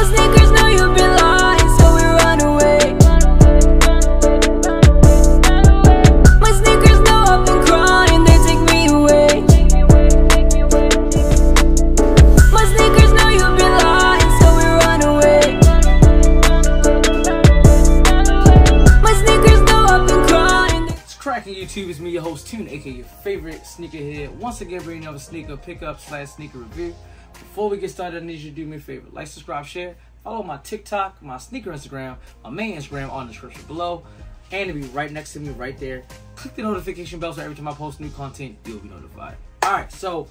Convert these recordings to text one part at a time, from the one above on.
My sneakers know you've been lying, so we run away. My sneakers know I've been crying, they take me away. My sneakers know you've been lying, so we run away. My sneakers know I've been crying. It's cracking YouTube. It's me, your host Tune, aka your favorite sneakerhead. Once again, bringing up a sneaker pickup / sneaker review. Before we get started, I need you to do me a favor: like, subscribe, share, follow my TikTok, my sneaker Instagram, my main Instagram on the description below, and it'll be right next to me right there. Click the notification bell so every time I post new content, you'll be notified. Alright, so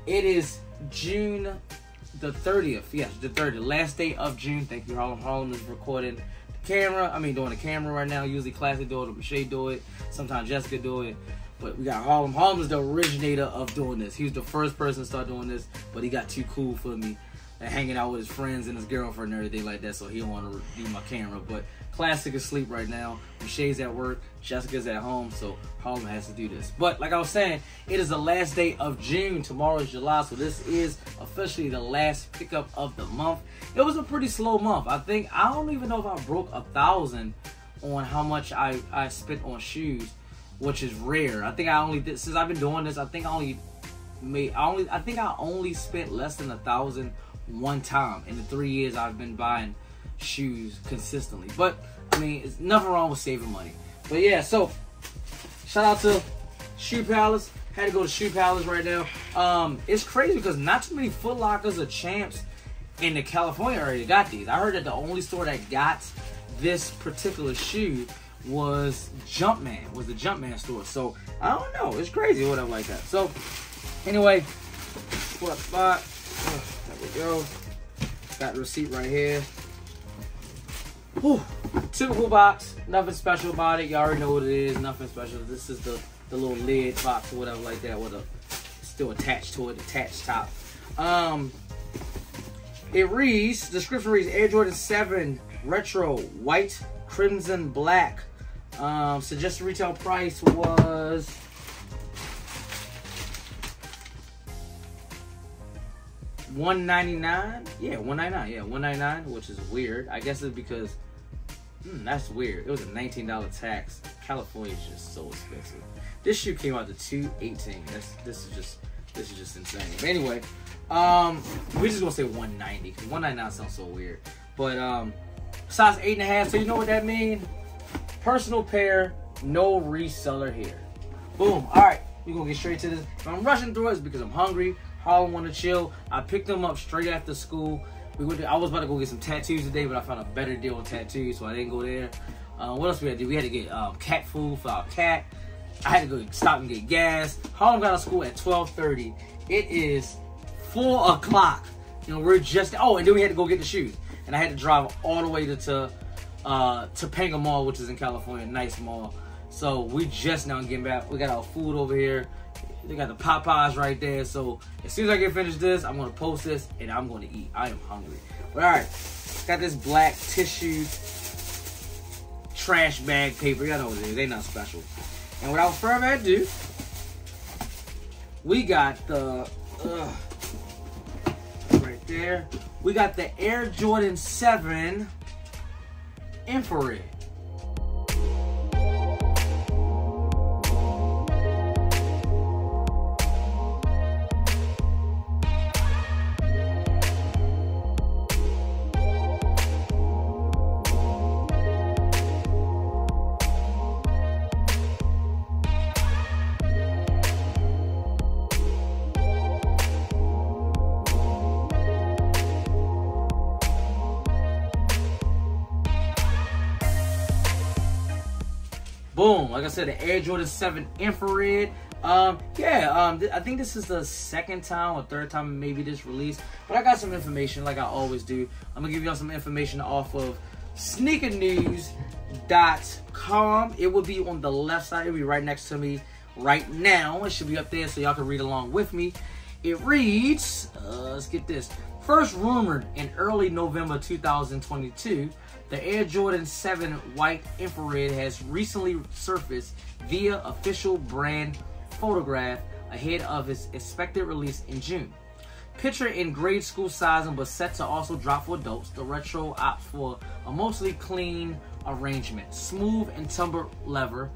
it is June the 30th. Yes, the 30th, last day of June. Thank you, Harlem. Harlem is recording the camera. Doing the camera right now. Usually Classic do it, or Michelle do it. Sometimes Jessica do it. But we got Harlem. Harlem is the originator of doing this. He was the first person to start doing this, but he got too cool for me and hanging out with his friends and his girlfriend and everything like that, so he don't want to do my camera. But Classic is asleep right now. Michelle's at work. Jessica's at home, so Harlem has to do this. But like I was saying, it is the last day of June. Tomorrow is July, so this is officially the last pickup of the month. It was a pretty slow month. I don't even know if I broke 1,000 on how much I spent on shoes, which is rare. I think I only did, since I've been doing this, I think I only spent less than 1,000 one time in the 3 years I've been buying shoes consistently. But I mean, it's nothing wrong with saving money. But yeah, so shout out to Shoe Palace. Had to go to Shoe Palace right now. It's crazy because not too many Foot Lockers or Champs in the California area got these. I heard that the only store that got this particular shoe was Jumpman, the Jumpman store. So I don't know, it's crazy or whatever like that. So anyway, what I bought, there we go. Got the receipt right here. Whew. Typical box, nothing special about it. You already know what it is, nothing special. This is the little lid box or whatever like that with a still attached to it, attached top. It reads, description reads, Air Jordan 7 Retro White Crimson Black. Suggested retail price was $199. Yeah, $199. Yeah, $199, which is weird. I guess it's because that's weird. It was a $19 tax. California is just so expensive. This shoe came out to $218. This is just insane. But anyway, we're just gonna say $190 because $199 sounds so weird. But size 8.5. So you know what that means? Personal pair, no reseller here. Boom. All right, we're gonna get straight to this. If I'm rushing through it, it's because I'm hungry. Harlem want to chill. I picked them up straight after school. I was about to go get some tattoos today, but I found a better deal on tattoos, so I didn't go there. What else we had to do? We had to get cat food for our cat. I had to go stop and get gas. Harlem got out of school at 12:30. It is 4 o'clock. You know, we're just, and then we had to go get the shoes. And I had to drive all the way to Topanga Mall, which is in California, nice mall. So we just now getting back. We got our food over here. They got the Popeyes right there. So as soon as I get finished this, I'm gonna post this and I'm gonna eat. I am hungry. But all right, got this black tissue trash bag paper. Y'all know what it is. They not special. And without further ado, we got the right there. We got the Air Jordan 7 Infrared. Boom, like I said, the Air Jordan 7 Infrared. I think this is the second time or third time maybe this released, but I got some information like I always do. I'm gonna give y'all some information off of sneakernews.com. It will be on the left side. It'll be right next to me right now. It should be up there so y'all can read along with me. It reads, let's get this. First rumored in early November 2022, the Air Jordan 7 White Infrared has recently surfaced via official brand photograph ahead of its expected release in June. Picture in grade school sizing, but set to also drop for adults. The retro opts for a mostly clean arrangement. Smooth and tumbled leather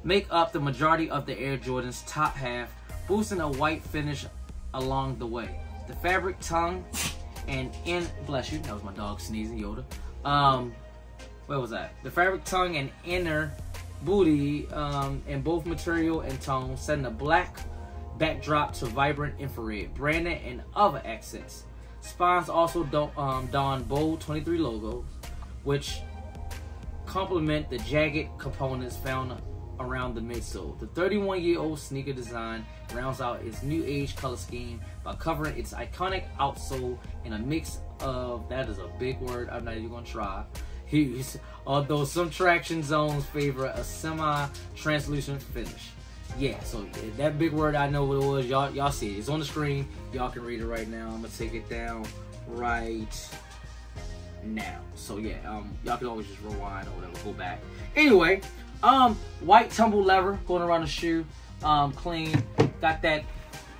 make up the majority of the Air Jordan's top half, boosting a white finish along the way. The fabric tongue and bless you, that was my dog sneezing, Yoda. Where was that? The fabric tongue and inner booty in both material and tone, setting a black backdrop to vibrant infrared, branding and other accents. Spines also don bold 23 logos, which complement the jagged components found around the midsole. The 31-year-old sneaker design rounds out its new age color scheme by covering its iconic outsole in a mix of, that is a big word, I'm not even gonna try. Although some traction zones favor a semi-translucent finish. Yeah, so that big word, I know what it was. Y'all see it. It's on the screen. Y'all can read it right now. I'm gonna take it down right now. So yeah, y'all can always just rewind or whatever, go back. Anyway, white tumble leather going around the shoe, clean. Got that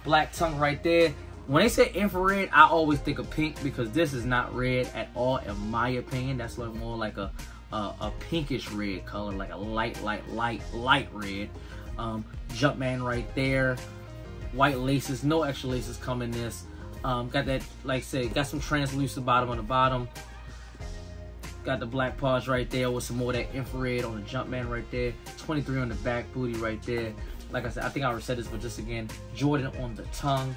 black tongue right there. When they say infrared, I always think of pink because this is not red at all, in my opinion. That's like more like a pinkish red color, like a light red. Jumpman right there. White laces, no extra laces come in this. Got that, like I said, got some translucent bottom on the bottom. Got the black paws right there with some more of that infrared on the Jumpman right there. 23 on the back booty right there. Like I said, I think I already said this, but just again, Jordan on the tongue.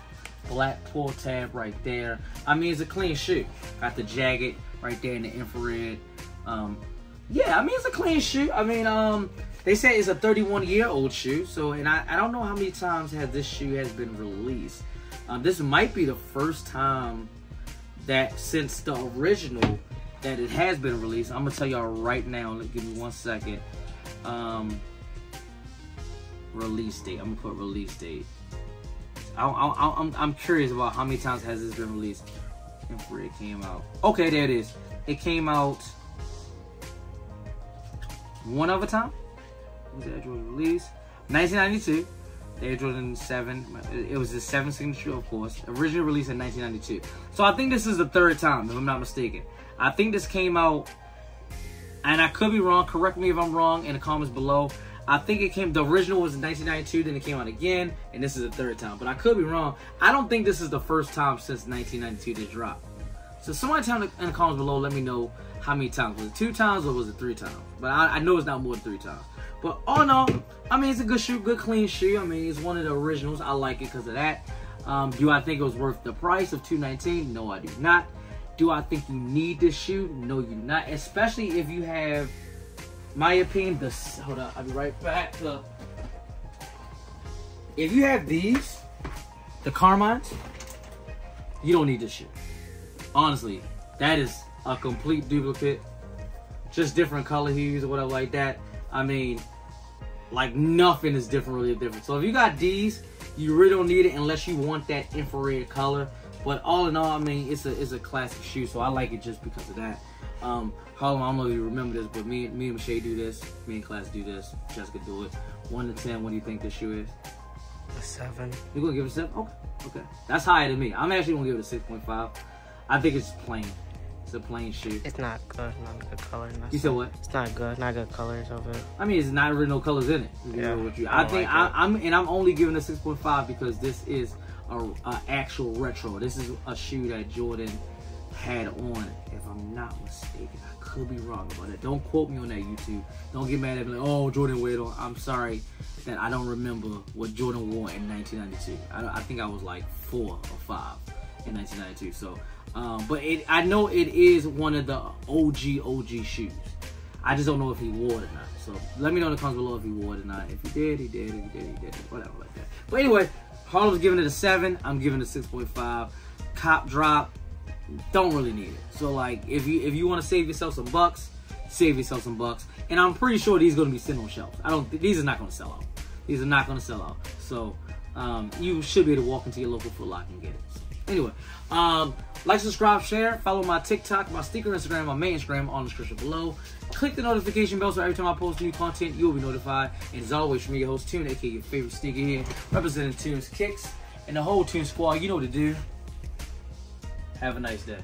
Black pull tab right there. I mean, it's a clean shoe. Got the jagged right there in the infrared. Yeah, I mean, it's a clean shoe. I mean, they say it's a 31-year-old shoe. So, and I don't know how many times this shoe has been released. This might be the first time that since the original that it has been released. I'm gonna tell y'all right now. Give me 1 second. Release date. I'm gonna put release date. I'm curious about how many times has this been released. Infrared came out. Okay, there it is. It came out one other time. Was the Air Jordan release? 1992. The Air Jordan 7. It was the 7 signature, of course. Originally released in 1992. So I think this is the third time, if I'm not mistaken. I think this came out, and I could be wrong. Correct me if I'm wrong in the comments below. I think the original was in 1992, then it came out again, and this is the third time. But I could be wrong. I don't think this is the first time since 1992 this dropped. So somebody tell me in the comments below, let me know how many times. Was it 2 times or was it 3 times? But I know it's not more than 3 times. But all in all, I mean, it's a good shoe, good clean shoe. I mean, it's one of the originals. I like it because of that. Do I think it was worth the price of $219? No, I do not. Do I think you need this shoe? No, you do not. Especially if you have, my opinion, hold up, I'll be right back. If you have these, the Carmines, you don't need this shoe. Honestly, that is a complete duplicate. Just different color hues or whatever like that. I mean, like nothing is really different. So if you got these, you really don't need it unless you want that infrared color. But all in all, I mean, it's a classic shoe, so I like it just because of that. Harlem, I don't know if you remember this, but me and Michelle do this. Me and Class do this. Jessica do it. 1 to 10, what do you think this shoe is? A 7. You're gonna give it a 7? Okay. That's higher than me. I'm actually gonna give it a 6.5. I think it's plain. It's a plain shoe. It's not good, not good color. You said what? It's not good colors of it. I mean, it's not really no colors in it. Yeah. I think like I'm only giving it a 6.5 because this is a actual retro. This is a shoe that Jordan had on, if I'm not mistaken. I could be wrong about it. Don't quote me on that, YouTube. Don't get mad at me like, oh, Jordan weighed on. I'm sorry that I don't remember what Jordan wore in 1992. I think I was like 4 or 5 in 1992. So, but I know it is one of the OG shoes. I just don't know if he wore it or not. So let me know in the comments below if he wore it or not. If he did, he did. If he did, he did. Whatever like that. But anyway, Harlem's giving it a 7. I'm giving it a 6.5. Cop drop. Don't really need it. So like, if you want to save yourself some bucks, save yourself some bucks. And I'm pretty sure these are gonna be sitting on shelves. These are not gonna sell out. These are not gonna sell out. So you should be able to walk into your local Foot Locker and get it. So, anyway, like, subscribe, share, follow my TikTok, my sneaker Instagram, my main Instagram on the description below. Click the notification bell so every time I post new content, you will be notified. And as always, from me, your host Tune, aka your favorite sneakerhead, representing Tune's Kicks and the whole Tune squad. You know what to do. Have a nice day.